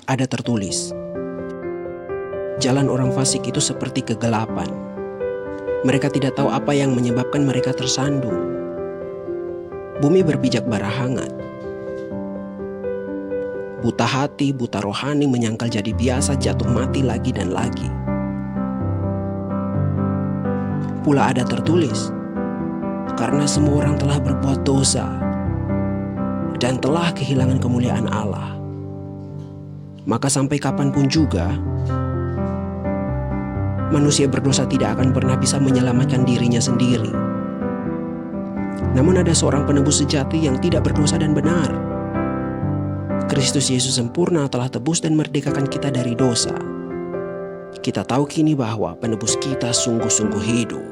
ada tertulis, jalan orang fasik itu seperti kegelapan. Mereka tidak tahu apa yang menyebabkan mereka tersandung. Bumi berpijak bara hangat. Buta hati, buta rohani menyangkal jadi biasa jatuh mati lagi dan lagi. Pula ada tertulis, karena semua orang telah berbuat dosa dan telah kehilangan kemuliaan Allah. Maka sampai kapanpun juga, manusia berdosa tidak akan pernah bisa menyelamatkan dirinya sendiri. Namun ada seorang penebus sejati yang tidak berdosa dan benar. Kristus Yesus sempurna telah tebus dan merdekakan kita dari dosa. Kita tahu kini bahwa penebus kita sungguh-sungguh hidup.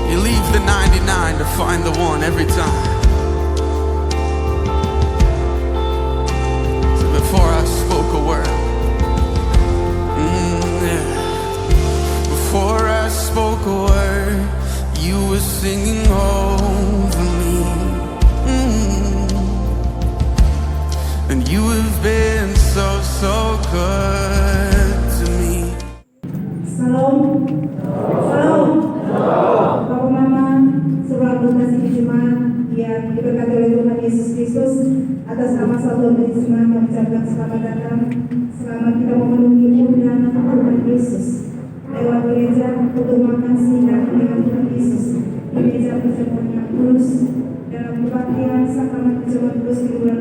You leave the 99 to find the one every time. So before I spoke a word, yeah. Before I spoke a word, you were singing over me. And you have been so, so good to me. Salam. Salam. Bapak Mama, seluruh anggota Sidang Jemaat yang diberkati oleh Tuhan Yesus Kristus, atas nama satu majelis jemaat kami ucapkan selamat datang. Selamat kita memenuhi undangan Tuhan Yesus lewat gereja untuk makan siang dengan Tuhan Yesus di meja perjamuan yang kudus dalam kebaktian sakramen perjamuan kudus di bulan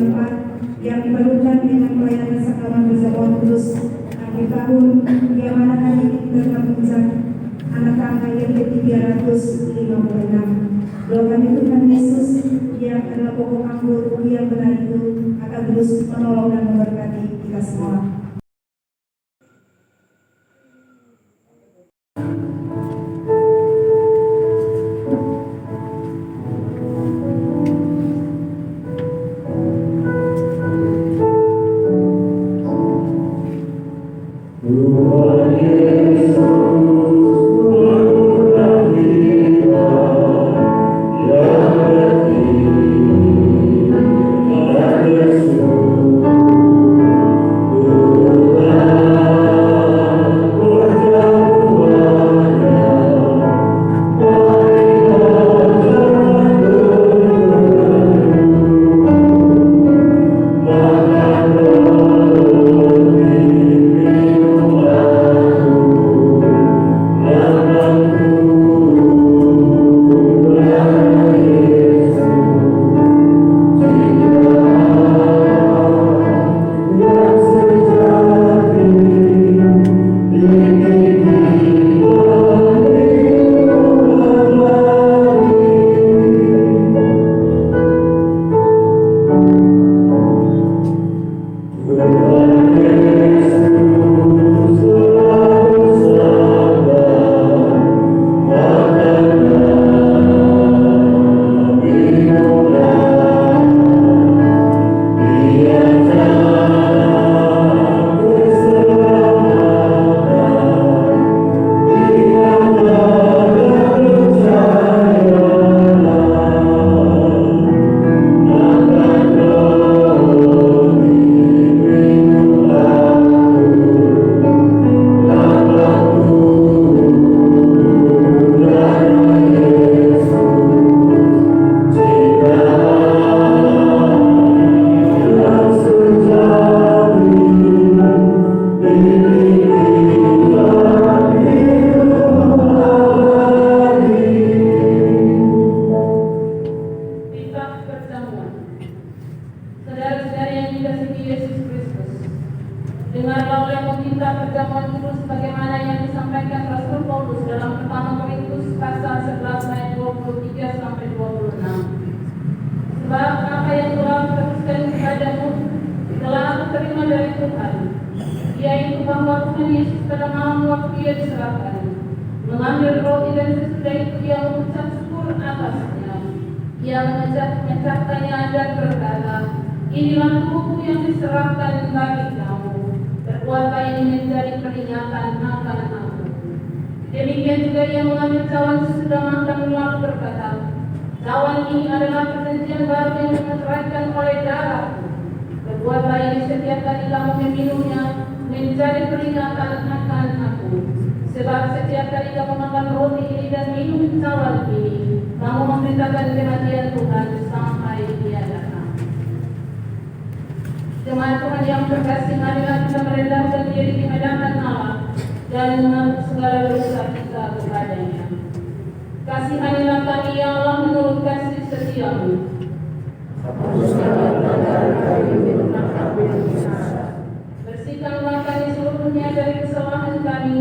4 yang dibarukan dengan pelayanan sakramen perjamuan kudus akhir tahun yang mana hari ini kita telah mengucap anak angka yang ke-356. Doakan Tuhan Yesus yang adalah pokok anggur yang benar itu akan terus menolong dan memberkati kita semua. Dengarlah oleh pemerintah perjamuan kudus sebagaimana yang disampaikan Rasul Paulus dalam pertama Korintus pasal 11 ayat 23 sampai 26. Sebab apa yang telah teruskan kepadamu telah aku terima dari Tuhan, yaitu bahwa Tuhan Yesus pada malam waktu Ia diserahkan, mengambil roti dan sesudah itu Ia mengucap syukur atasnya. Ia memecahkannya dan berkata, Inilah tubuhku yang diserahkan bagi kamu. Perbuatan ini menjadi peringatan akan aku. Demikian juga ia mengambil cawan sesudah makan lalu berkata, cawan ini adalah perjanjian baru yang dimeteraikan oleh darahku. Perbuatan ini setiap kali kamu meminumnya menjadi peringatan akan aku. Sebab setiap kali kamu makan roti ini dan minum cawan ini, kamu memberitakan kematian Tuhan sampai Dia datang. Jemaat Tuhan yang terkasih, marilah kita merendahkan diri di hadapan Allah dan mengaku segala dosa kita kepadanya. Kasihanilah kami ya Allah menurut kasih setiamu. Bersihkanlah kami seluruhnya dari kesalahan kami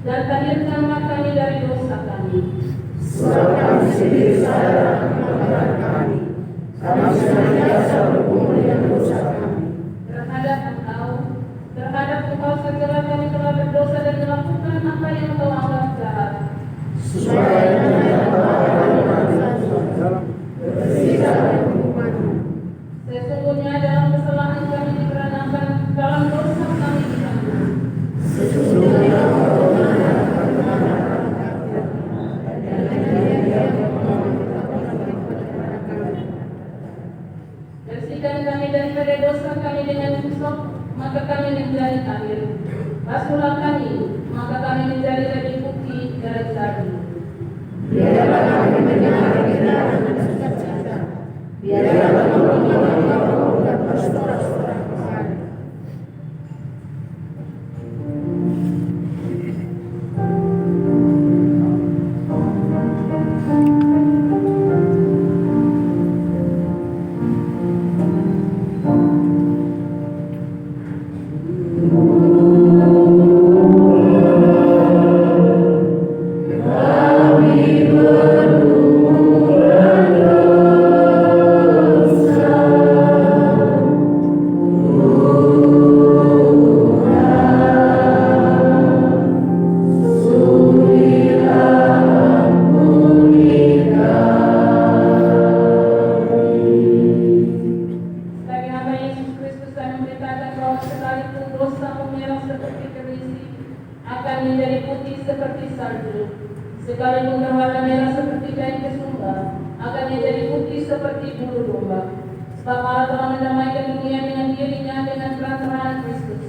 dan tahirkanlah kami dari dosa kami. Sebab kami sendiri sadar akan pelanggaran kami. Kami senantiasa bergumul dengan dosa kami. Terhadap engkau segala kami telah berdosa dan melakukan apa yang engkau anggap jahat. Supaya dengan bersihkan dari hukuman-Mu. Sesungguhnya dalam kesalahan kami dikarenakan dalam dosa kami diampuni. Sesungguhnya bersihkan kami daripada dosa kami dengan hisop, maka kami menjadi tahir. Basuhlah kami, maka kami menjadi lebih putih dari salju. biarlah kami mendengar kebenaran dan sukacita. Biarlah kami mendengar dan bersorak-sorak kepadamu. Sebagai hamba Yesus Kristus kami memberitakan bahwa sekalipun dosamu merah seperti kerisi, akan menjadi putih seperti salju. Sekalipun berwarna merah seperti kain kesumba, akan menjadi putih seperti bulu domba. Sebab Allah telah mendamaikan dunia dengan dirinya dengan perantaraan Kristus.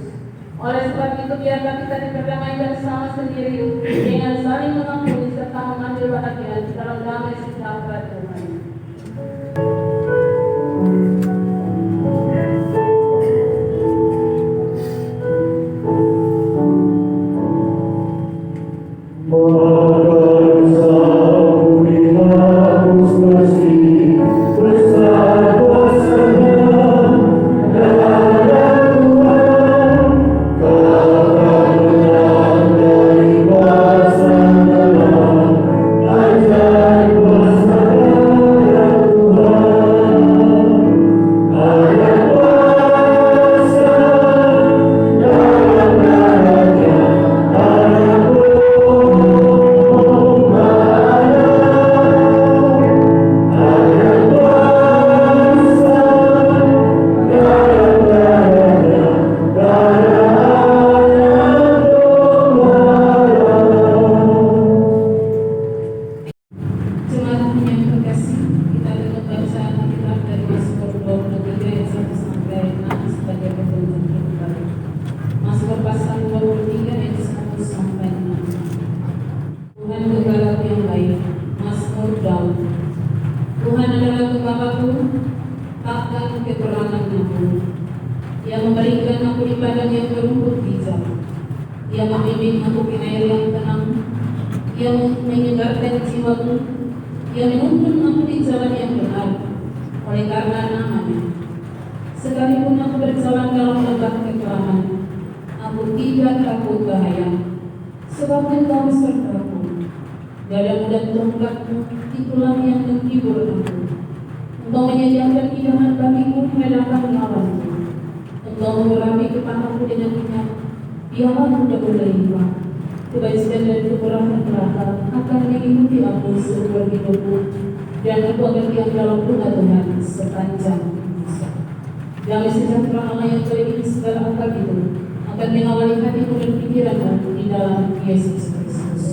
Oleh sebab itu biarlah kita diperdamaikan sama sendiri dengan saling mengampuni serta mengambil bahagia dalam damai sejahtera Tuhan. Tuhan adalah Bapa-Ku, takkan kekurangan aku. Ia memberikan aku di padang yang berumput hijau. Ia membimbing aku ke air yang tenang. Ia menyegarkan jiwaku. Ia menuntun aku di jalan yang benar oleh karena nama-Nya. Sekalipun aku berjalan dalam lembah kekelaman, aku tidak takut bahaya, sebab Engkau besertaku. Dadamu dan tongkatmu itulah yang menghibur aku. Engkau menyediakan hidangan bagiku di hadapan lawanku. Engkau mengurapi kepalaku dengan minyak, biarlah aku berlimpah. Kebajikan dan kemurahan neraka akan mengikuti aku seumur hidupku, dan aku akan diam dalam rumah Tuhan sepanjang masa. Damai sejahtera Allah yang melebihi segala akal itu akan mengawali hatimu dan pikiranmu di dalam Yesus Kristus.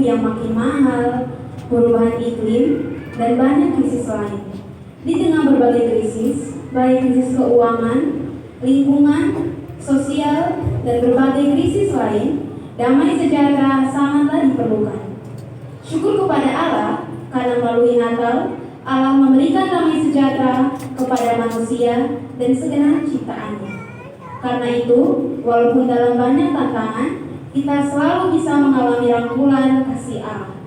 Yang makin mahal, perubahan iklim, dan banyak krisis lain. Di tengah berbagai krisis, baik krisis keuangan, lingkungan, sosial, dan berbagai krisis lain, damai sejahtera sangatlah diperlukan. Syukur kepada Allah, karena melalui Natal, Allah memberikan damai sejahtera kepada manusia dan segenap ciptaannya. Karena itu, walaupun dalam banyak tantangan, kita selalu bisa mengalami rangkulan kasih Allah.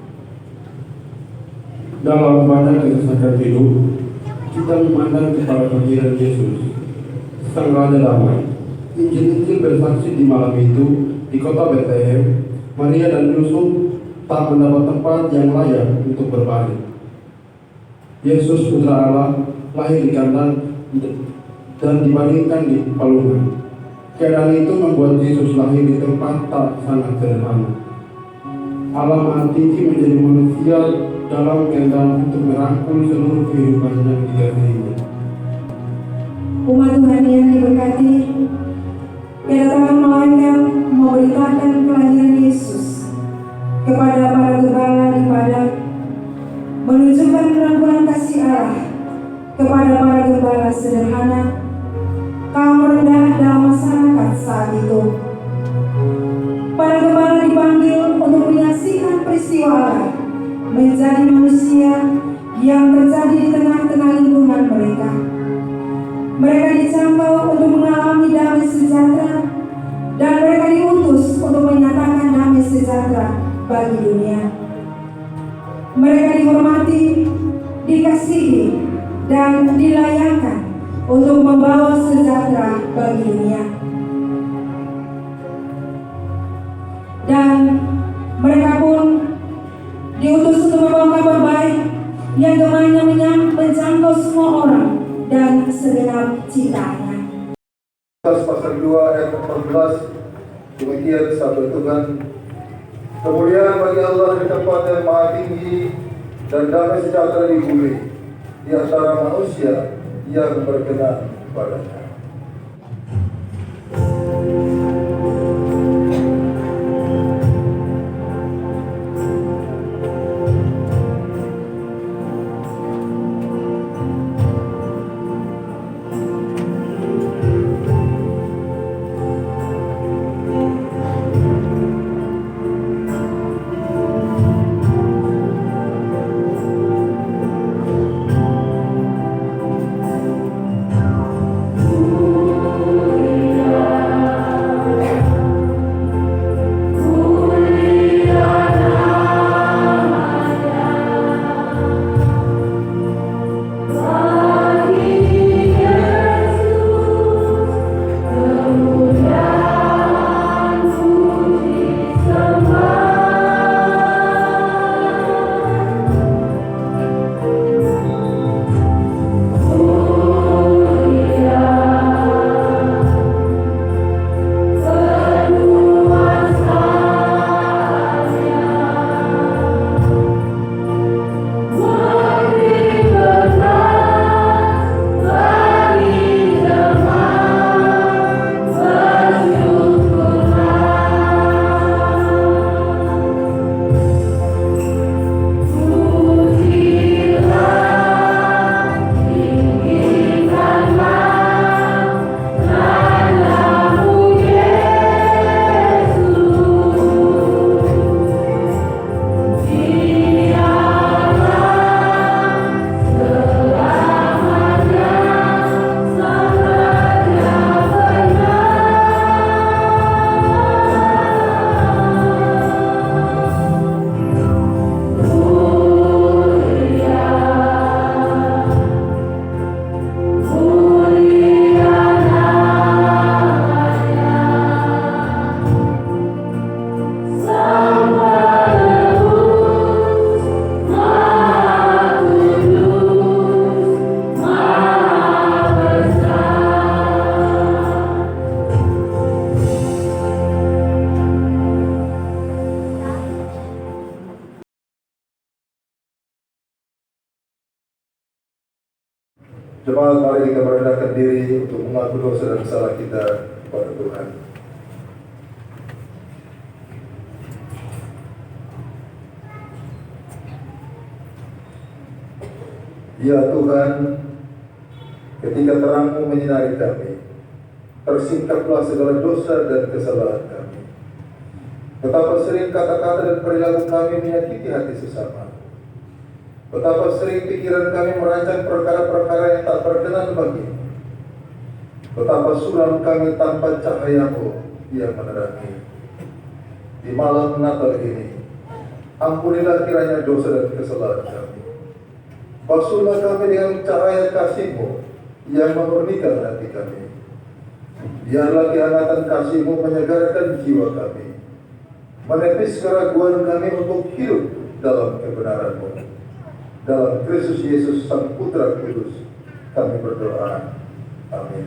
Dalam banyak kesusahan hidup, kita memandang kepada kehadiran Yesus, Sang Raja Damai. Injil-Injil bersaksi di malam itu, di kota Bethlehem, Maria dan Yusuf tak mendapat tempat yang layak untuk berbaring. Yesus Putra Allah lahir di kandang dan dibaringkan di palungan. Keadaan itu membuat Yesus lahir di tempat tak sangat sederhana. Allah Maha Tinggi menjadi manusia dalam keadaan untuk merangkul seluruh kehidupan yang dikasihinya. Umat Tuhan yang diberkati, kedatangan malaikat memberitakan kelahiran Yesus kepada para gembala di padang, menunjukkan rangkulan kasih Allah kepada para gembala sederhana, kaum rendah dalam masyarakat saat itu. Para gembala dipanggil untuk menyaksikan peristiwa Allah menjadi manusia yang terjadi di tengah-tengah lingkungan mereka. Mereka dijangkau untuk mengalami damai sejahtera, dan mereka diutus untuk menyatakan damai sejahtera bagi dunia. Mereka dihormati, dikasihi, dan dilayangkan untuk membawa sejahtera bagi dunia. Dan mereka pun diutus untuk membawa kabar baik yang gemanya menjangkau semua orang dan segenap ciptaannya. Pasal 2 ayat 14, demikian sabda Tuhan. Kemuliaan bagi Allah di tempat yang maha tinggi dan damai sejahtera di bumi di antara manusia yang berkenan padanya. Jemaat, mari kita merendahkan diri untuk mengaku dosa dan salah kita kepada Tuhan. Ya Tuhan, ketika terang-Mu menyinari kami, tersingkaplah segala dosa dan kesalahan kami. Betapa sering kata-kata dan perilaku kami menyakiti hati sesama. Betapa sering pikiran kami merancang perkara-perkara yang tak berkenan bagi-Mu. Betapa suram kami tanpa cahaya-Mu yang menerangi. Di malam Natal ini, ampunilah kiranya dosa dan kesalahan kami. Basuhlah kami dengan cahaya kasih-Mu yang memurnikan hati kami. Biarlah kehangatan kasih-Mu menyegarkan jiwa kami, menepis keraguan kami untuk hidup dalam kebenaran-Mu. Dalam Kristus Yesus Sang Putra Kudus kami berdoa. Amin.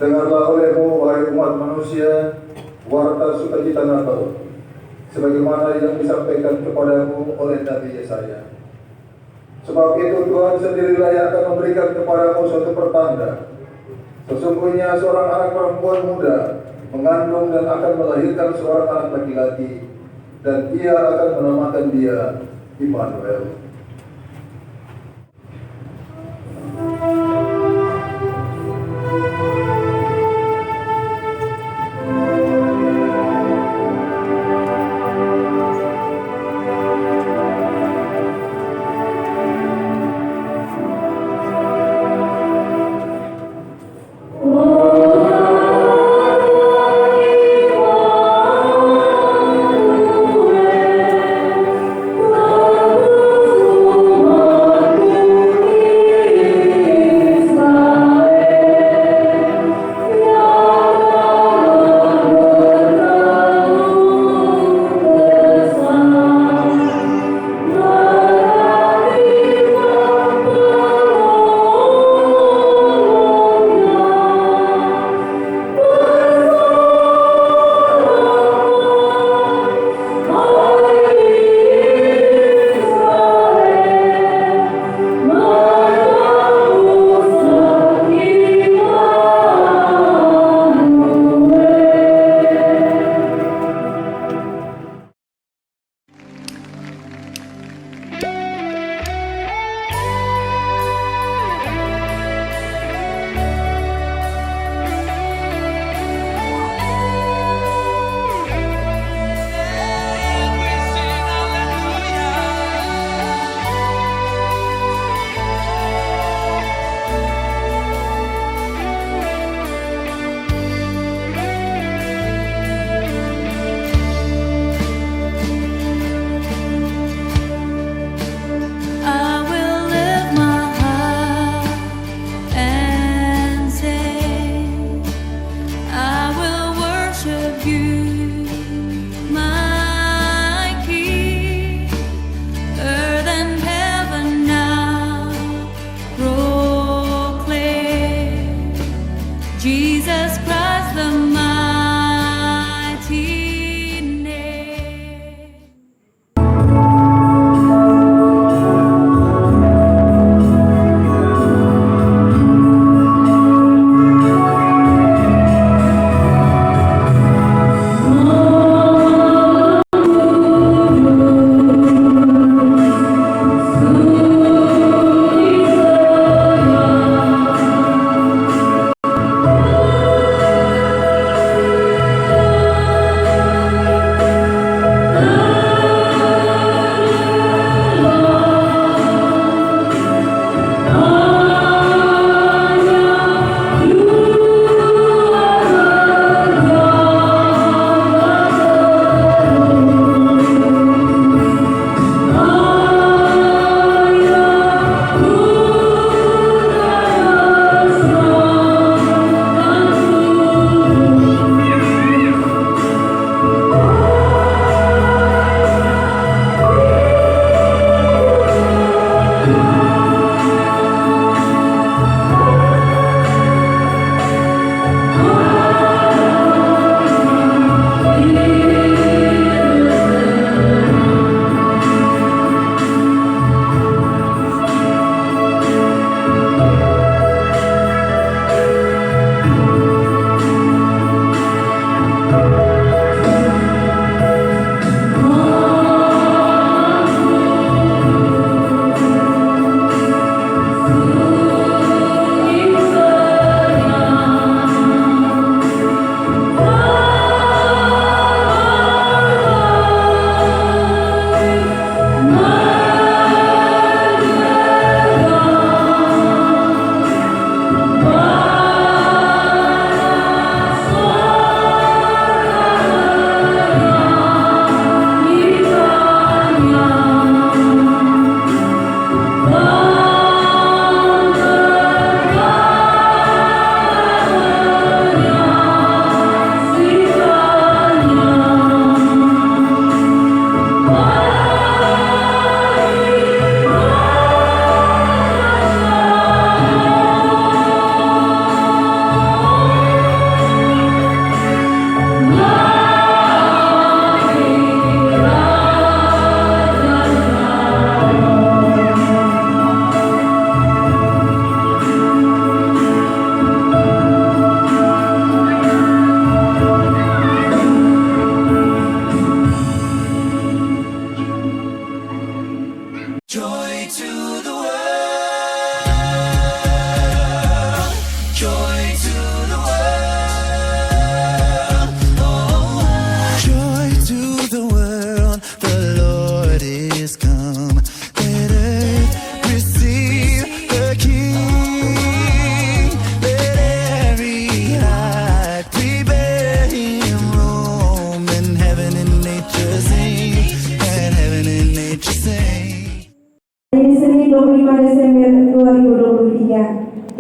Dengarlah oleh-Mu, wahai umat manusia, warta sukacita Natal, sebagaimana yang disampaikan kepadamu oleh Nabi Yesaya. Sebab itu Tuhan sendirilah yang akan memberikan kepadamu suatu pertanda. Sesungguhnya seorang anak perempuan muda mengandung dan akan melahirkan seorang anak laki-laki, dan ia akan menamakan dia Immanuel. Oh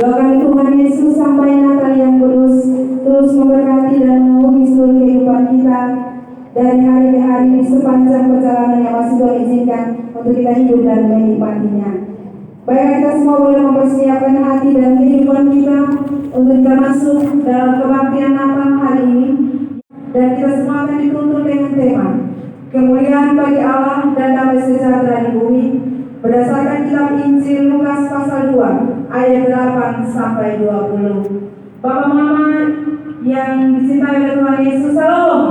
Doakan Tuhan Yesus sampai Natal yang kudus terus memberkati dan memenuhi seluruh kehidupan kita dari hari ke hari sepanjang perjalanan yang masih Tuhan izinkan untuk kita hidup dan menikmatinya. Baiklah, kita semua boleh mempersiapkan hati dan kehidupan kita untuk kita masuk dalam kebaktian Natal hari ini, dan kita semua akan dituntun dengan tema kemuliaan bagi Allah dan damai sejahtera di bumi berdasarkan kitab Injil Lukas pasal 2 ayat 8 sampai 20. Bapak Mama yang dicintai oleh Tuhan Yesus, salam.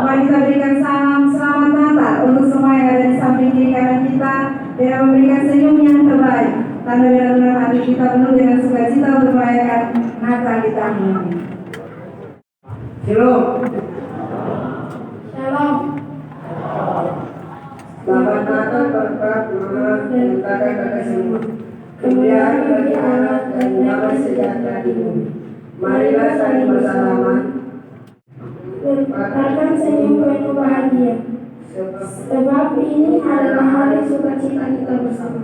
Mari kita berikan salam selamat Natal untuk semua yang ada di samping kiri kanan kita, dengan memberikan senyum yang terbaik. Tanda benar-benar hati kita penuh dengan sukacita untuk merayakan Natal di tahun ini. Shalom. Shalom. Selamat Natal, berkat Tuhan dan kakak-kakak semua. Kemuliaan bagi Allah dan damai sejahtera di bumi. Marilah saling bersalaman. Lemparkan senyum penuh bahagia. Sebab ini adalah hari sukacita kita bersama.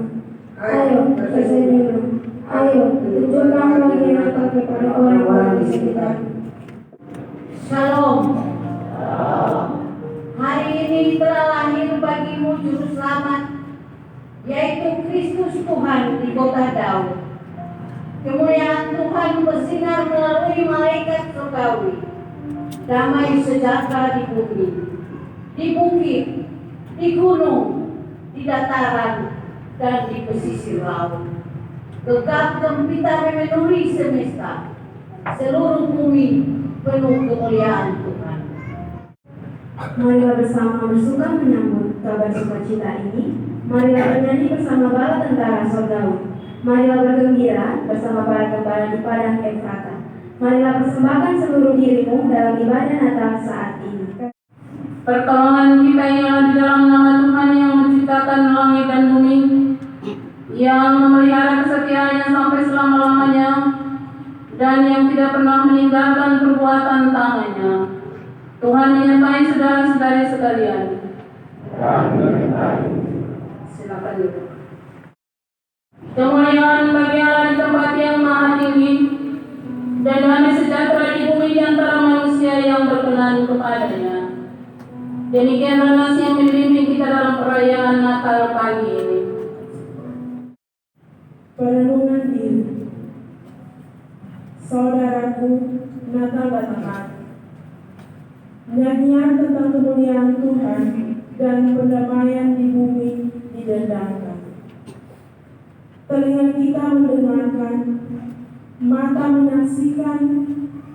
Ayo tersenyumlah. Ayo tunjukkan bagi Natal kepada orang-orang di sekitar. Shalom. Hari ini telah lahir bagimu juru selamat, yaitu Kristus Tuhan di kota Daud. Kemuliaan Tuhan bersinar melalui malaikat surgawi. Damai sejahtera di bumi, di bukit, di gunung, di dataran, dan di pesisir laut. Gegap gempita memenuhi semesta. Seluruh bumi penuh kemuliaan Tuhan. Marilah bersama bersuka menyambut kabar sukacita ini. Marilah bernyanyi bersama bala tentara surgawi. Marilah bergembira bersama para gembala di padang Efrata. Marilah persembahkan seluruh dirimu dalam ibadah Natal saat ini. Pertolongan kita ialah di dalam nama Tuhan yang menciptakan langit dan bumi, yang memelihara kesetiaannya sampai selama-lamanya, dan yang tidak pernah meninggalkan perbuatan tangannya. Tuhan menyertai saudara-saudari sekalian. Silakan duduk. Kemuliaan bagi Allah di tempat yang maha tinggi, dan damai sejahtera di bumi di antara manusia yang berkenan kepadanya. Demikianlah nasi yang membimbing kita dalam perayaan Natal pagi ini. Perenungan diri. Saudaraku, Natal datang. Nyanyian tentang kemuliaan Tuhan dan pendamaian di bumi didendangkan. Telinga kita mendengarkan, mata menyaksikan,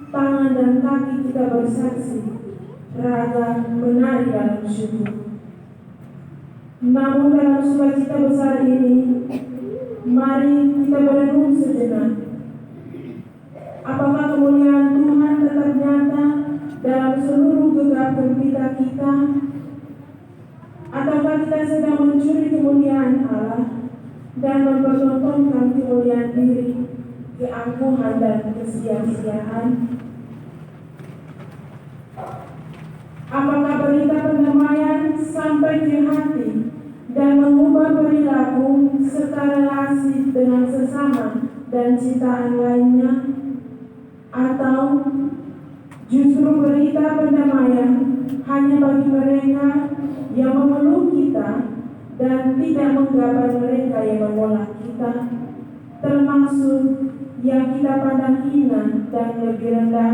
tangan dan kaki kita bersaksi, raga menari dalam syukur. Namun dalam sukacita besar ini, mari kita berenung sejenak. Apakah kemuliaan Tuhan tetap nyata dalam seluruh gegap gempita kita, ataukah kita sedang mencuri kemuliaan Allah dan mempertontonkan kemuliaan diri, keangkuhan dan kesia-siaan? Apakah berita pendamaian sampai ke hati dan mengubah perilaku serta relasi dengan sesama dan ciptaan lainnya, atau justru berita pendamaian hanya bagi mereka yang memeluk kita dan tidak menggapai mereka yang menolak kita, termasuk yang kita pandang hina dan lebih rendah?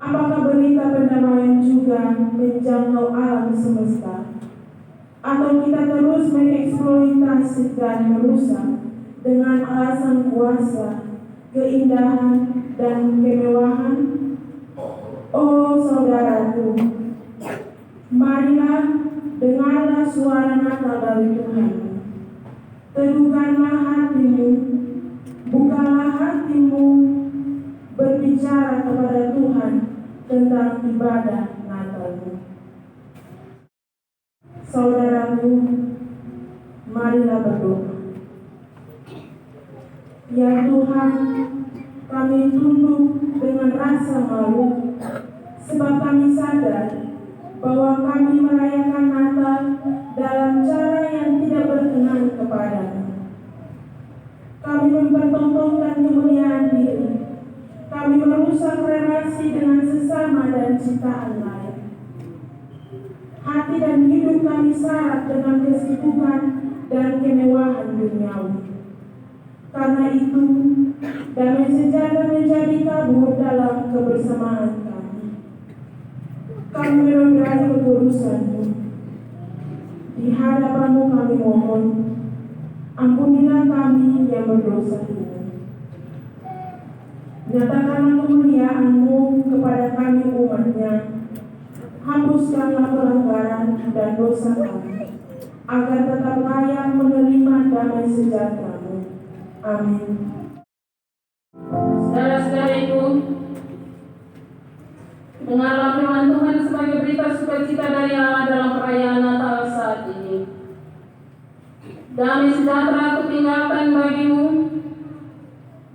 Apakah berita pendamaian juga menjangkau alam semesta, atau kita terus mengeksploitasi dan merusak dengan alasan kuasa, keindahan, dan kemewahan? Oh saudaraku, marilah dengarlah suara Natal dari Tuhan. Teduhkanlah hatimu, bukalah hatimu, berbicara kepada Tuhan tentang ibadah Natalmu. Saudaraku, marilah berdoa. Ya Tuhan, kami tunduk dengan rasa malu, sebab kami sadar bahwa kami merayakan Natal dalam cara yang tidak berkenan kepadamu. Kami bertoleransi dengan sesama dan ciptaan lain. Hati dan hidup kami syarat dengan kesibukan dan kemewahan duniawi. Karena itu, damai sejahtera menjadi kabur dalam kebersamaan kami. Kami menodai kekudusan-Mu. Di hadapan-Mu kami mohon, ampunilah kami yang berdosa ini. Nyatakanlah kemuliaan-Mu kepada kami umat-Nya. Hapuskanlah pelanggaran dan dosa kami, agar tetap layak menerima damai sejahtera-Mu. Amin. Saudara-saudariku, dengarlah firman Tuhan sebagai berita sukacita dari Allah dalam perayaan Natal saat ini. Damai sejahtera kutinggalkan bagimu,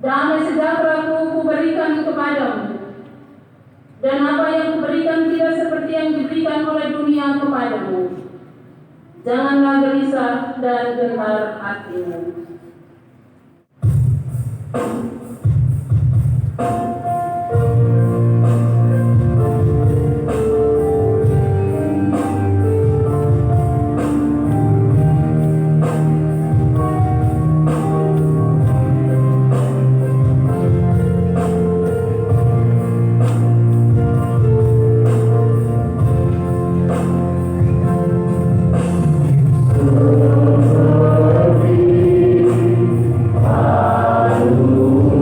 damai sejahtera kuberikan kepadamu, dan apa yang kuberikan tidak seperti yang diberikan oleh dunia kepadamu. Janganlah gelisah dan gentar hatimu. Hallelujah.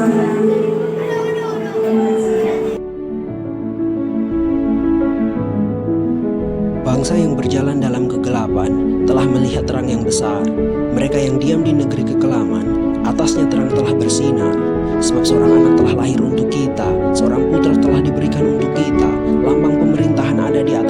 seorang remaja. Bangsa yang berjalan dalam kegelapan telah melihat terang yang besar. Mereka yang diam di negeri kekelaman, atasnya terang telah bersinar. Sebab seorang anak telah lahir untuk kita, seorang putra telah diberikan untuk kita. Lambang pemerintahan ada di atas